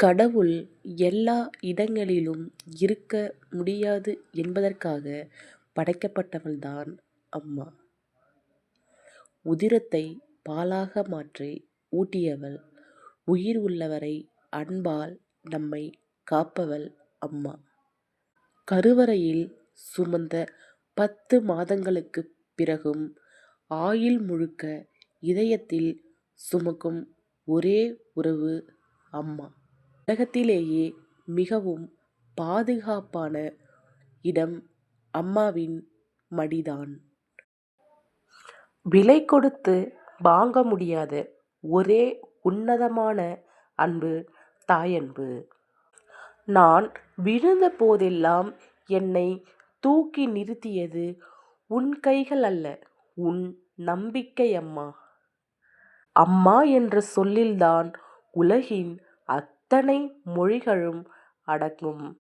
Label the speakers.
Speaker 1: கடவுள் எல்லா இடங்களிலும் இருக்க முடியாது என்பதற்காக படைக்கப்பட்டவள்தான் அம்மா. உதிரத்தை பாலாக மாற்றி ஊட்டியவள். உயிர் உள்ளவரை அன்பால் நம்மை காப்பவள் அம்மா. கருவறையில் சுமந்த 10 மாதங்களுக்குப் பிறகும் ஆயுள் முழுக்க இதயத்தில் சுமக்கும் ஒரே உறவு அம்மா. உலகத்திலேயே மிகவும் பாதுகாப்பான இடம் அம்மாவின் மடிதான். விலை கொடுத்து வாங்க முடியாத ஒரே உன்னதமான அன்பு தாயன்பு. நான் விழுந்த போதெல்லாம் என்னை தூக்கி நிறுத்தியது உன் கைகள் அல்ல, உன் நம்பிக்கை அம்மா. அம்மா என்ற சொல்லில்தான் உலகின் அத்தனை மொழிகளும் அடங்கும்.